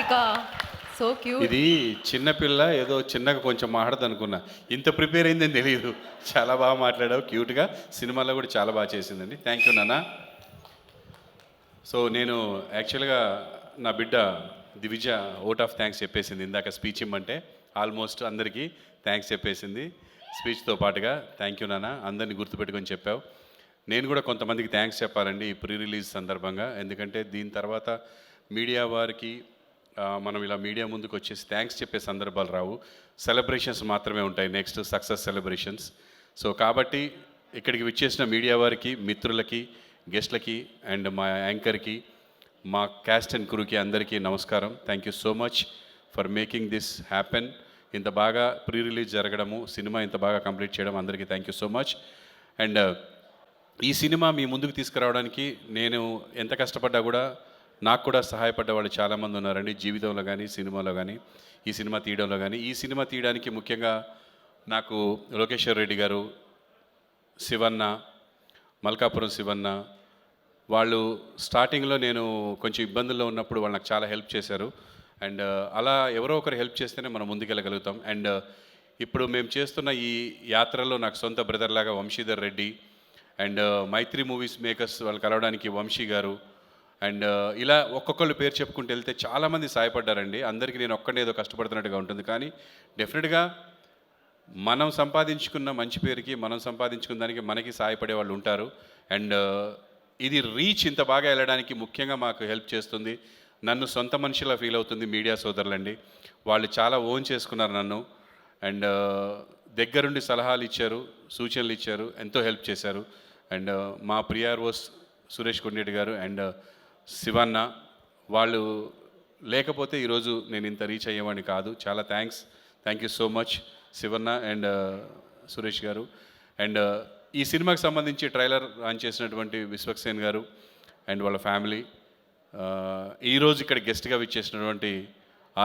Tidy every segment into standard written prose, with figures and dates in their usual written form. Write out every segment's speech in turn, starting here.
ఇంకా so cute. ఇది చిన్నపిల్ల ఏదో చిన్నగా కొంచెం మాట్లాడదు అనుకున్నా, ఇంత ప్రిపేర్ అయిందని తెలియదు. చాలా బాగా మాట్లాడావు, క్యూట్గా. సినిమాలో కూడా చాలా బాగా చేసిందండి. థ్యాంక్ యూ నాన్న. సో నేను యాక్చువల్గా నా బిడ్డ దివిజ ఓట్ ఆఫ్ థ్యాంక్స్ చెప్పేసింది ఇందాక స్పీచ్ ఇమ్మంటే. ఆల్మోస్ట్ అందరికీ థ్యాంక్స్ చెప్పేసింది స్పీచ్తో పాటుగా. థ్యాంక్ యూ నాన్న, అందరినీ గుర్తుపెట్టుకొని చెప్పావు. నేను కూడా కొంతమందికి థ్యాంక్స్ చెప్పాలండి ఈ ప్రీ రిలీజ్ సందర్భంగా. ఎందుకంటే దీని తర్వాత మీడియా వారికి మనం ఇలా మీడియా ముందుకు వచ్చేసి థ్యాంక్స్ చెప్పే సందర్భాలు రావు, సెలబ్రేషన్స్ మాత్రమే ఉంటాయి, నెక్స్ట్ సక్సెస్ సెలబ్రేషన్స్. సో కాబట్టి ఇక్కడికి విచ్చేసిన మీడియా వారికి, మిత్రులకి, గెస్ట్లకి అండ్ మా యాంకర్కి, మా క్యాస్ట్ అండ్ క్రూకి అందరికీ నమస్కారం. Thank you so much for making this happen. ఇంత బాగా ప్రీ రిలీజ్ జరగడము, సినిమా ఇంత బాగా కంప్లీట్ చేయడం అందరికీ thank you so much. And ఈ సినిమా మీ ముందుకు తీసుకురావడానికి నేను ఎంత కష్టపడ్డా కూడా నాకు కూడా సహాయపడ్డ వాళ్ళు చాలామంది ఉన్నారండి, జీవితంలో కానీ సినిమాలో కానీ, ఈ సినిమా తీయడంలో కానీ. ఈ సినిమా తీయడానికి ముఖ్యంగా నాకు లోకేశ్వర్ రెడ్డి గారు, శివన్న, మల్కాపురం శివన్న, వాళ్ళు స్టార్టింగ్లో నేను కొంచెం ఇబ్బందుల్లో ఉన్నప్పుడు వాళ్ళు నాకు చాలా హెల్ప్ చేశారు. అండ్ అలా ఎవరో ఒకరు హెల్ప్ చేస్తేనే మనం ముందుకెళ్ళగలుగుతాం. అండ్ ఇప్పుడు మేము చేస్తున్న ఈ యాత్రలో నాకు సొంత బ్రదర్ లాగా Vamsidhar Reddy and Mythri movies makers వాళ్ళు కలవడానికి వంశీ గారు అండ్ ఇలా ఒక్కొక్కళ్ళు పేరు చెప్పుకుంటూ వెళ్తే చాలామంది సహాయపడ్డారండి. అందరికీ నేను ఒక్కడే ఏదో కష్టపడుతున్నట్టుగా ఉంటుంది, కానీ డెఫినెట్గా మనం సంపాదించుకున్న మంచి పేరుకి, మనం సంపాదించుకున్న దానికి మనకి సహాయపడే వాళ్ళు ఉంటారు. అండ్ ఇది రీచ్ ఇంత బాగా వెళ్ళడానికి ముఖ్యంగా మాకు హెల్ప్ చేస్తుంది, నన్ను సొంత మనిషిలా ఫీల్ అవుతుంది మీడియా సోదరులండి. వాళ్ళు చాలా ఓన్ చేసుకున్నారు నన్ను అండ్ దగ్గరుండి సలహాలు ఇచ్చారు, సూచనలు ఇచ్చారు, ఎంతో హెల్ప్ చేశారు. అండ్ మా ప్రియార్వోస్ సురేష్ కొండేటి గారు అండ్ శివన్న, వాళ్ళు లేకపోతే ఈరోజు నేను ఇంత రీచ్ అయ్యేవాడిని కాదు. చాలా thank you so much Shivanna and Suresh garu. And ఈ సినిమాకి సంబంధించి ట్రైలర్ లాంచ్ చేసినటువంటి విశ్వక్సేన్ గారు అండ్ వాళ్ళ ఫ్యామిలీ, ఈరోజు ఇక్కడ గెస్ట్గా విచ్చేసినటువంటి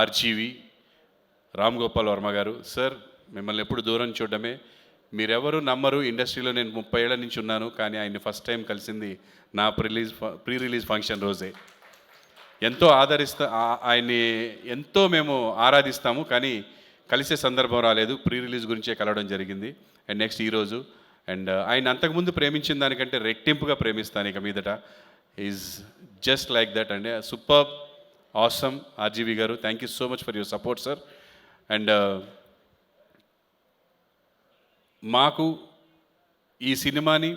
ఆర్జీవి రామ్ గోపాల్ వర్మ గారు. సార్ మిమ్మల్ని ఎప్పుడు దూరం చూడడమే, మీరెవరు నమ్మరు, ఇండస్ట్రీలో నేను 30 ఏళ్ల నుంచి ఉన్నాను, కానీ ఆయన్ని ఫస్ట్ టైం కలిసింది నా ప్రీ రిలీజ్ ఫంక్షన్ రోజే. ఎంతో ఆయన్ని ఎంతో మేము ఆరాధిస్తాము, కానీ కలిసే సందర్భం రాలేదు. ప్రీ రిలీజ్ గురించే కలవడం జరిగింది. అండ్ నెక్స్ట్ ఈరోజు అండ్ ఆయన అంతకుముందు ప్రేమించిన దానికంటే రెట్టింపుగా ప్రేమిస్తాను ఇక మీదట. ఈజ్ జస్ట్ లైక్ దట్ అండి. సూపర్ ఆసమ్ ఆర్జీవి గారు, thank you so much for your support sir. And మాకు ఈ సినిమాని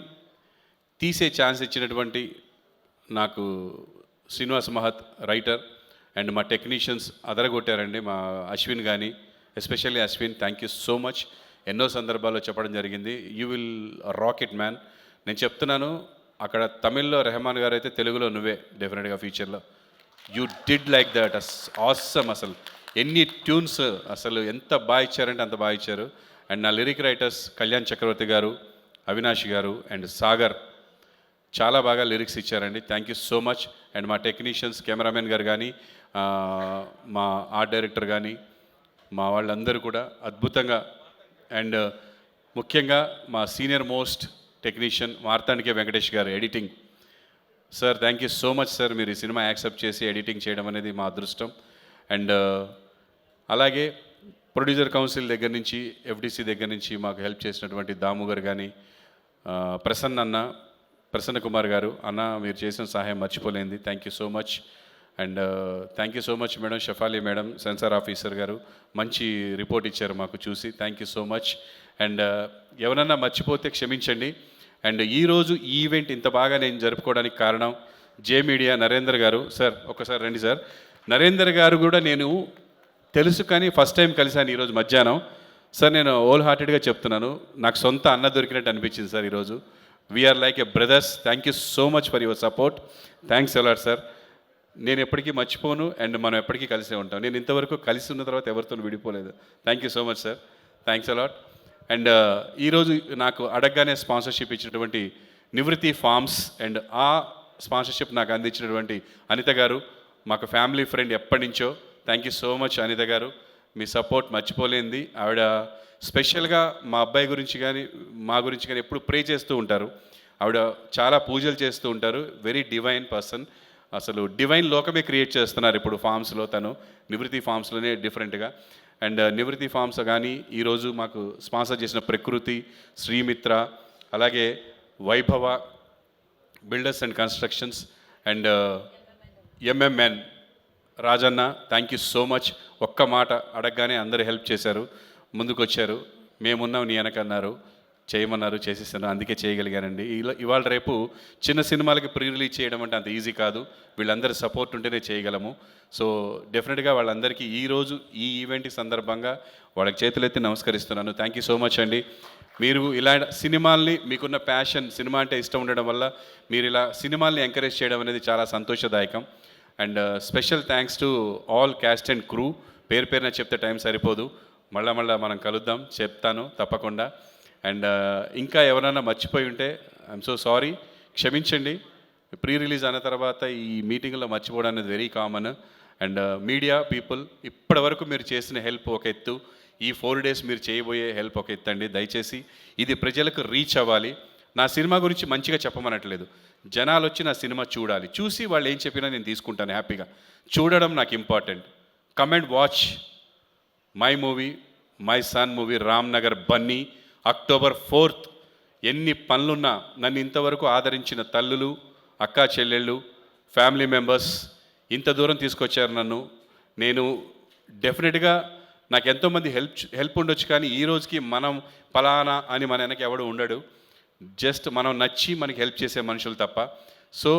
తీసే ఛాన్స్ ఇచ్చినటువంటి నాకు శ్రీనివాస్ మహత్ రైటర్ అండ్ మా టెక్నీషియన్స్ అదరగొట్టారండి. మా అశ్విన్ కానీ, especially Ashwin, thank you so much. ఎన్నో సందర్భాల్లో చెప్పడం జరిగింది, యూ విల్ రాకెట్ మ్యాన్. నేను చెప్తున్నాను, అక్కడ తమిళ్లో రెహమాన్ గారు అయితే తెలుగులో నువ్వే డెఫినెట్గా ఫ్యూచర్లో. You did like that, awesome. అసలు ఎన్ని ట్యూన్స్ అసలు ఎంత బాగా ఇచ్చారంటే అంత బాగా ఇచ్చారు. అండ్ నా లిరిక్ రైటర్స్ కళ్యాణ్ చక్రవర్తి గారు, అవినాష్ గారు అండ్ సాగర్ చాలా బాగా లిరిక్స్ ఇచ్చారండి. Thank you so much. And మా టెక్నీషియన్స్, కెమెరామెన్ గారు కానీ, మా ఆర్ట్ డైరెక్టర్ కానీ, మా వాళ్ళందరూ కూడా అద్భుతంగా. అండ్ ముఖ్యంగా మా సీనియర్ మోస్ట్ టెక్నీషియన్ మార్తాండికే వెంకటేష్ గారు, editing. Sir thank you so much sir, మీరు ఈ సినిమా యాక్సెప్ట్ చేసి ఎడిటింగ్ చేయడం అనేది మా అదృష్టం. అండ్ అలాగే ప్రొడ్యూసర్ కౌన్సిల్ దగ్గర నుంచి, ఎఫ్డిసి దగ్గర నుంచి మాకు హెల్ప్ చేసినటువంటి దాము గారు కానీ, ప్రసన్న కుమార్ గారు, అన్న మీరు చేసిన సహాయం మర్చిపోలేంది, thank you so much. And thank you so much madam, Shafali madam, censor officer గారు, మంచి రిపోర్ట్ ఇచ్చారు మాకు చూసి, thank you so much. And ఎవరన్నా మర్చిపోతే క్షమించండి. అండ్ ఈరోజు ఈ ఈవెంట్ ఇంత బాగా నేను జరుపుకోవడానికి కారణం జే మీడియా నరేందర్ గారు. సార్ ఒకసారి రండి సార్. నరేందర్ గారు కూడా నేను తెలుసు, కానీ ఫస్ట్ టైం కలిశాను ఈరోజు మధ్యాహ్నం. సార్ నేను హోల్ హార్టెడ్గా చెప్తున్నాను, నాకు సొంత అన్న దొరికినట్టు అనిపించింది సార్ ఈరోజు. We are like a brothers. Thank you so much for your support. Thanks a lot sir. నేను ఎప్పటికీ మర్చిపోను అండ్ మనం ఎప్పటికీ కలిసే ఉంటాం. నేను ఇంతవరకు కలిసి ఉన్న తర్వాత ఎవరితో విడిపోలేదు. Thank you so much sir, thanks a lot. And ఈరోజు నాకు అడగగానే స్పాన్సర్షిప్ ఇచ్చినటువంటి నివృత్తి ఫార్మ్స్ అండ్ ఆ స్పాన్సర్షిప్ నాకు అందించినటువంటి అనిత గారు, మాకు ఫ్యామిలీ ఫ్రెండ్ ఎప్పటి నుంచో. Thank you so much Anitha garu, మీ సపోర్ట్ మర్చిపోలేంది. ఆవిడ స్పెషల్గా మా అబ్బాయి గురించి కానీ మా గురించి కానీ ఎప్పుడు ప్రే చేస్తూ ఉంటారు. ఆవిడ చాలా పూజలు చేస్తూ ఉంటారు, వెరీ డివైన్ పర్సన్. అసలు డివైన్ లోకమే క్రియేట్ చేస్తున్నారు ఇప్పుడు ఫామ్స్లో. తను నివృత్తి ఫామ్స్లోనే డిఫరెంట్గా. అండ్ నివృత్తి ఫామ్స్ కానీ ఈరోజు మాకు స్పాన్సర్ చేసిన ప్రకృతి, శ్రీమిత్ర, అలాగే Vaibhava builders and constructions, and MMN Rajanna, thank you so much. ఒక్క మాట అడగగానే అందరూ హెల్ప్ చేశారు, ముందుకు వచ్చారు. మేమున్నాం నీ వెనకన్నారు, చేయమన్నారు, చేసేసాను, అందుకే చేయగలిగానండి. ఇవాళ రేపు చిన్న సినిమాలకి ప్రీ రిలీజ్ చేయడం అంటే అంత ఈజీ కాదు. వీళ్ళందరి సపోర్ట్ ఉంటేనే చేయగలము. సో డెఫినెట్గా వాళ్ళందరికీ ఈరోజు ఈ ఈవెంట్ సందర్భంగా వాళ్ళకి చేతులెత్తి నమస్కరిస్తున్నాను. థ్యాంక్ యూ సో మచ్ అండి. మీరు ఇలా సినిమాల్ని, మీకున్న ప్యాషన్, సినిమా అంటే ఇష్టం ఉండడం వల్ల మీరు ఇలా సినిమాల్ని ఎంకరేజ్ చేయడం అనేది చాలా సంతోషదాయకం. And special thanks to all cast and crew. పేరు పేరున చెప్తే టైం సరిపోదు, మళ్ళా మనం కలుద్దాం, చెప్తాను తప్పకుండా. అండ్ ఇంకా ఎవరైనా మర్చిపోయి ఉంటే ఐఎమ్ సో సారీ, క్షమించండి. ప్రీ రిలీజ్ అయిన తర్వాత ఈ మీటింగ్లో మర్చిపోవడం అనేది very common. And media people, ఇప్పటి వరకు మీరు చేసిన హెల్ప్ ఒక ఎత్తు, ఈ 4 days మీరు చేయబోయే హెల్ప్ ఒక ఎత్తు అండి. దయచేసి ఇది ప్రజలకు రీచ్ అవ్వాలి. నా సినిమా గురించి మంచిగా చెప్పమనట్లేదు, జనాలు వచ్చి నా సినిమా చూడాలి, చూసి వాళ్ళు ఏం చెప్పినా నేను తీసుకుంటాను హ్యాపీగా. చూడడం నాకు important. Come and watch my movie, my son movie, Ramnagar Bunny, October 4th. ఎన్ని పనులున్నా నన్ను ఇంతవరకు ఆదరించిన తల్లులు, అక్కా చెల్లెళ్ళు, ఫ్యామిలీ మెంబర్స్ ఇంత దూరం తీసుకొచ్చారు నన్ను. నేను డెఫినెట్గా నాకు ఎంతోమంది హెల్ప్ ఉండొచ్చు, కానీ ఈ రోజుకి మనం పలానా అని మన వెనక ఎవడు ఉండడు. జస్ట్ మనం నచ్చి మనకి హెల్ప్ చేసే మనుషులు తప్ప. సో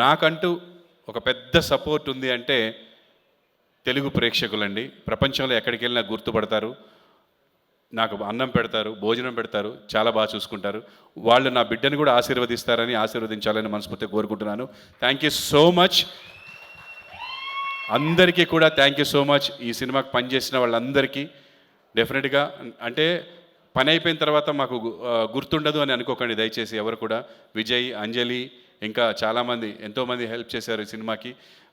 నాకంటూ ఒక పెద్ద సపోర్ట్ ఉంది అంటే తెలుగు ప్రేక్షకులండి. ప్రపంచంలో ఎక్కడికి వెళ్ళినా గుర్తుపడతారు, నాకు అన్నం పెడతారు, భోజనం పెడతారు, చాలా బాగా చూసుకుంటారు. వాళ్ళు నా బిడ్డను కూడా ఆశీర్వదించాలని మనస్ఫూర్తిగా కోరుకుంటున్నాను. థ్యాంక్ యూ సో మచ్ అందరికీ కూడా. థ్యాంక్ యూ సో మచ్ ఈ సినిమాకి పనిచేసిన వాళ్ళందరికీ. డెఫినెట్గా అంటే పని అయిపోయిన తర్వాత మాకు గుర్తుండదు అని అనుకోకండి దయచేసి ఎవరు కూడా. విజయ్, అంజలి, ఇంకా చాలామంది ఎంతోమంది హెల్ప్ చేశారు ఈ సినిమాకి.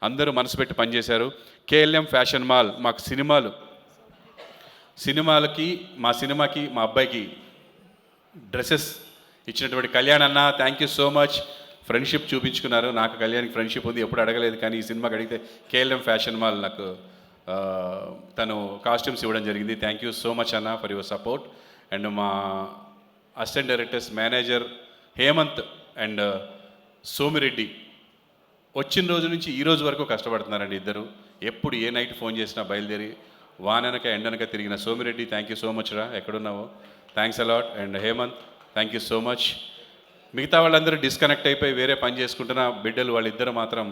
అందరూ మనసు పెట్టి పనిచేశారు. కేఎల్ఎం ఫ్యాషన్ మాల్ మాకు సినిమాలకి మా అబ్బాయికి డ్రెస్సెస్ ఇచ్చినటువంటి కళ్యాణ్ అన్న, thank you so much. Friendship చూపించుకున్నారు. నాకు కళ్యాణ్కి ఫ్రెండ్షిప్ ఉంది, ఎప్పుడు అడగలేదు, కానీ ఈ సినిమాకి అడిగితే కేఎల్ఎం ఫ్యాషన్ మాల్ నాకు తను కాస్ట్యూమ్స్ ఇవ్వడం జరిగింది. థ్యాంక్ యూ సో మచ్ అన్న ఫర్ యువర్ సపోర్ట్. అండ్ మా assistant directors, manager Hemanth and Somireddy వచ్చిన రోజు నుంచి ఈ రోజు వరకు కష్టపడుతున్నారండి ఇద్దరు. ఎప్పుడు ఏ నైట్ ఫోన్ చేసినా బయలుదేరి వాననక ఎండనక తిరిగిన Somireddy, thank you so much రా, ఎక్కడున్నావో, thanks a lot. And Hemanth, thank you so much. మిగతా వాళ్ళందరూ డిస్కనెక్ట్ అయిపోయి వేరే పని చేసుకుంటున్న బిడ్డలు వాళ్ళిద్దరు మాత్రం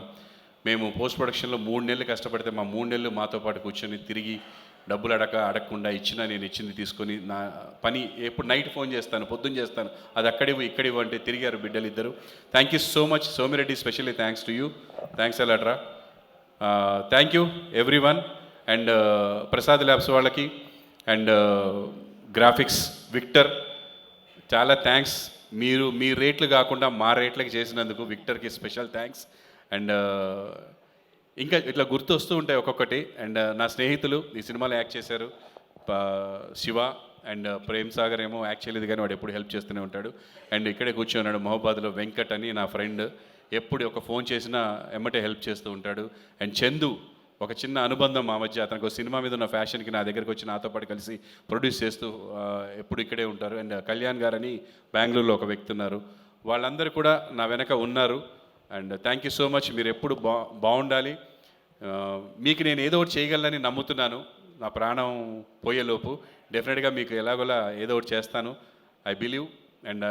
మేము పోస్ట్ ప్రొడక్షన్లో 3 నెలలు కష్టపడితే మా 3 నెలలు మాతో పాటు కూర్చొని తిరిగి డబ్బులు అడగకుండా ఇచ్చినా నేను ఇచ్చింది తీసుకొని నా పని ఎప్పుడు నైట్ ఫోన్ చేస్తాను, పొద్దున్న చేస్తాను, అది అక్కడివి ఇక్కడివి అంటే తిరిగారు బిడ్డలు ఇద్దరు. Thank you so much Somireddy, specially thanks to you. Thanks అలాట్రా. Thank you everyone. And Prasad labs వాళ్ళకి అండ్ గ్రాఫిక్స్ విక్టర్ చాలా థ్యాంక్స్. మీరు మీ రేట్లు కాకుండా మా రేట్లకి చేసినందుకు విక్టర్కి స్పెషల్ థ్యాంక్స్. అండ్ ఇంకా ఇట్లా గుర్తు వస్తూ ఉంటాయి ఒక్కొక్కటి. అండ్ నా స్నేహితులు ఈ సినిమాలో యాక్ట్ చేశారు, శివ అండ్ ప్రేమ్ సాగర్ ఏమో యాక్ట్ చేయలేదు, కానీ వాడు ఎప్పుడు హెల్ప్ చేస్తూనే ఉంటాడు. అండ్ ఇక్కడే కూర్చొన్నాడు మహబాద్లో వెంకట్ అని నా ఫ్రెండ్, ఎప్పుడు ఒక ఫోన్ చేసినా ఎమ్మటే హెల్ప్ చేస్తూ ఉంటాడు. అండ్ చందు, ఒక చిన్న అనుబంధం మా మధ్య, అతనికి ఒక సినిమా మీద ఉన్న ఫ్యాషన్కి నా దగ్గరికి వచ్చి నాతో పాటు కలిసి ప్రొడ్యూస్ చేస్తూ ఎప్పుడు ఇక్కడే ఉంటారు. అండ్ కళ్యాణ్ గారని బెంగళూరులో ఒక వ్యక్తి ఉన్నారు. వాళ్ళందరూ కూడా నా వెనక ఉన్నారు. And thank you so much. మీరు ఎప్పుడు బాగుండాలి. మీకు నేను ఏదో ఒకటి చేయగలనని నమ్ముతున్నాను. నా ప్రాణం పోయేలోపు డెఫినెట్గా మీకు ఎలాగోలా ఏదో ఒకటి చేస్తాను. ఐ బిలీవ్ అండ్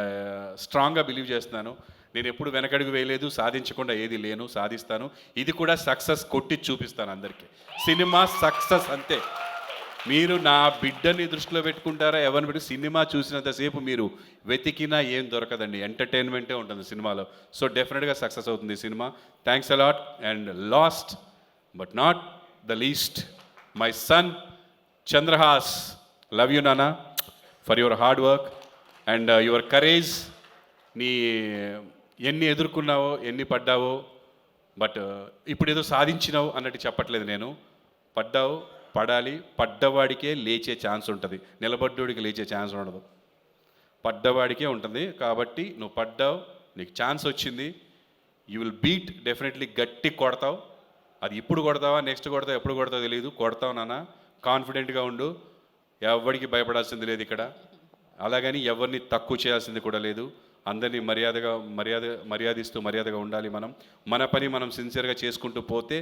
స్ట్రాంగ్గా బిలీవ్ చేస్తున్నాను. నేను ఎప్పుడు వెనకడుగు వేయలేదు, సాధించకుండా ఏది లేను, సాధిస్తాను. ఇది కూడా సక్సెస్ కొట్టి చూపిస్తాను అందరికీ. సినిమా సక్సెస్ అంతే. మీరు నా బిడ్డని దృష్టిలో పెట్టుకుంటారా ఎవరిని పెట్టి, సినిమా చూసినంతసేపు మీరు వెతికినా ఏం దొరకదండి, ఎంటర్టైన్మెంటే ఉంటుంది సినిమాలో. సో డెఫినెట్గా సక్సెస్ అవుతుంది ఈ సినిమా. Thanks a lot. And last but not the least, my son Chandrahas, love you నానా for your hard work and your courage. నీ ఎన్ని ఎదుర్కొన్నావో, ఎన్ని పడ్డావో, బట్ ఇప్పుడు ఏదో సాధించినావు అన్నట్టు చెప్పట్లేదు నేను. పడ్డావు, పడాలి. పడ్డవాడికే లేచే ఛాన్స్ ఉంటుంది, నిలబడ్డోడికి లేచే ఛాన్స్ ఉండదు. పడ్డవాడికే ఉంటుంది. కాబట్టి నువ్వు పడ్డావు, నీకు ఛాన్స్ వచ్చింది. యూ విల్ బీట్ డెఫినెట్లీ, గట్టి కొడతావు. అది ఇప్పుడు కొడతావా, నెక్స్ట్ కొడతావు, ఎప్పుడు కొడతావు తెలియదు, కొడతావు నాన్న. కాన్ఫిడెంట్గా ఉండు, ఎవరికి భయపడాల్సింది లేదు ఇక్కడ. అలాగని ఎవరిని తక్కువ చేయాల్సింది కూడా లేదు. అందరినీ మర్యాదిస్తూ మర్యాదగా ఉండాలి మనం. మన పని మనం సిన్సియర్గా చేసుకుంటూ పోతే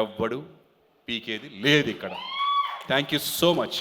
ఎవ్వడు పీకేది లేదు ఇక్కడ. Thank you so much.